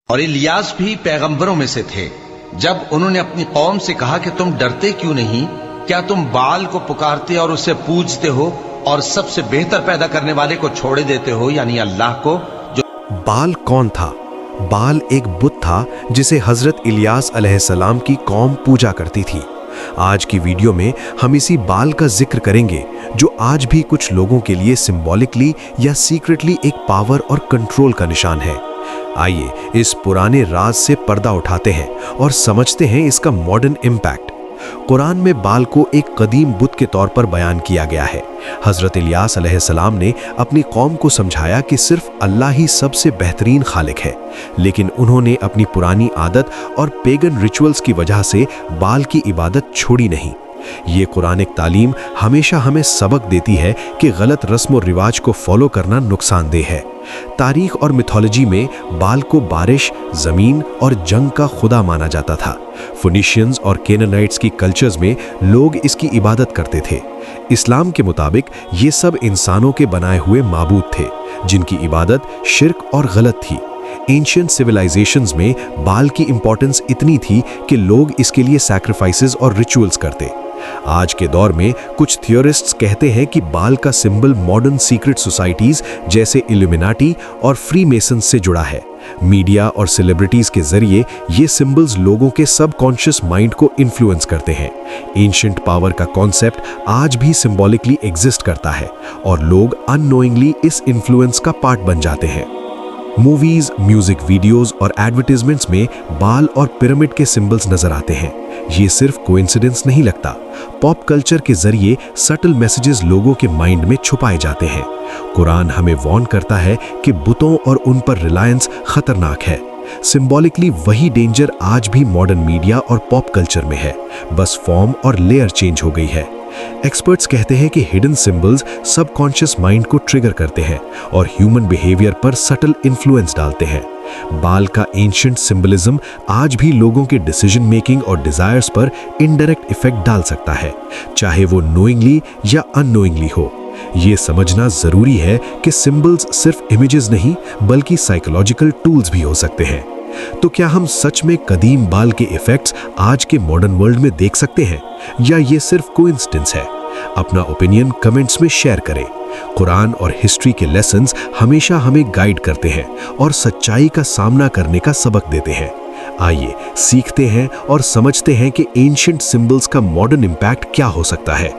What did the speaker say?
اور الیاس بھی پیغمبروں میں سے تھے۔ جب انہوں نے اپنی قوم سے کہا کہ تم ڈرتے کیوں نہیں؟ کیا تم بال کو پکارتے اور اسے پوجتے ہو اور سب سے بہتر پیدا کرنے والے کو چھوڑے دیتے ہو، یعنی اللہ کو؟ جو بال کون تھا؟ بال ایک بت تھا جسے حضرت الیاس علیہ السلام کی قوم پوجا کرتی تھی۔ آج کی ویڈیو میں ہم اسی بال کا ذکر کریں گے جو آج بھی کچھ لوگوں کے لیے سمبولکلی یا سیکرٹلی ایک پاور اور کنٹرول کا نشان ہے۔ آئیے اس پرانے راز سے پردہ اٹھاتے ہیں اور سمجھتے ہیں اس کا ماڈرن امپیکٹ۔ قرآن میں بال کو ایک قدیم بت کے طور پر بیان کیا گیا ہے۔ حضرت الیاس علیہ السلام نے اپنی قوم کو سمجھایا کہ صرف اللہ ہی سب سے بہترین خالق ہے، لیکن انہوں نے اپنی پرانی عادت اور پیگن ریچولز کی وجہ سے بال کی عبادت چھوڑی نہیں۔ یہ قرآنک تعلیم ہمیشہ ہمیں سبق دیتی ہے کہ غلط رسم و رواج کو فالو کرنا نقصان دہ ہے۔ تاریخ اور میتھولوجی میں بال کو بارش، زمین اور جنگ کا خدا مانا جاتا تھا۔ فونیشینز اور کینانائٹس کی کلچرز میں لوگ اس کی عبادت کرتے تھے۔ اسلام کے مطابق یہ سب انسانوں کے بنائے ہوئے معبود تھے جن کی عبادت شرک اور غلط تھی۔ اینشینٹ سویلائزیشنز میں بال کی امپورٹنس اتنی تھی کہ لوگ اس کے لیے سیکریفائسز اور ریچولز کرتے۔ آج کے دور میں کچھ تھیورسٹس کہتے ہیں کہ بال کا سمبل ماڈرن سیکرٹ سوسائٹیز جیسے ایلومیناٹی اور فری میسنز سے جڑا ہے۔ میڈیا اور سیلیبریٹیز کے ذریعے یہ سمبلز لوگوں کے سب کانشیس مائنڈ کو انفلوئنس کرتے ہیں۔ اینشنٹ پاور کا کانسیپٹ آج بھی سمبولکلی ایگزسٹ کرتا ہے اور لوگ ان نوئنگلی اس انفلوئنس کا پارٹ بن جاتے ہیں۔ موویز، میوزک ویڈیوز اور ایڈورٹائزمنٹس میں بال اور پیرامڈ کے سمبلز نظر آتے ہیں۔ یہ صرف کوئنسیڈنس نہیں لگتا، پاپ کلچر کے ذریعے سٹل میسیجز لوگوں کے مائنڈ میں چھپائے جاتے ہیں۔ قرآن ہمیں وارن کرتا ہے کہ بتوں اور ان پر ریلائنس خطرناک ہے۔ سمبولکلی وہی ڈینجر آج بھی ماڈرن میڈیا اور پاپ کلچر میں ہے، بس فارم اور لیئر چینج ہو گئی ہے۔ ایکسپرٹس کہتے ہیں کہ ہڈن سمبلز سب کانشیس مائنڈ کو ٹریگر کرتے ہیں اور ہیومن بیہیویئر پر سٹل انفلوئنس ڈالتے ہیں۔ بال کا اینشنٹ سمبلزم آج بھی لوگوں کے ڈیسیژن میکنگ اور ڈیزائرز پر انڈائریکٹ ایفیکٹ ڈال سکتا ہے، چاہے وہ نوئنگلی یا ان نوئنگلی ہو۔ یہ سمجھنا ضروری ہے کہ سمبلز صرف امیجز نہیں بلکہ سائیکولوجیکل ٹولز بھی ہو سکتے ہیں۔ تو کیا ہم سچ میں قدیم بال کے ایفیکٹس آج کے ماڈرن ورلڈ میں دیکھ سکتے ہیں یا یہ صرف کوئنسیڈنس ہے؟ اپنا اوپینین کمنٹس میں شیئر کریں۔ قرآن اور ہسٹری کے لیسنز ہمیشہ ہمیں گائیڈ کرتے ہیں اور سچائی کا سامنا کرنے کا سبق دیتے ہیں۔ آئیے سیکھتے ہیں اور سمجھتے ہیں کہ اینشنٹ سمبلز کا ماڈرن امپیکٹ کیا ہو سکتا ہے۔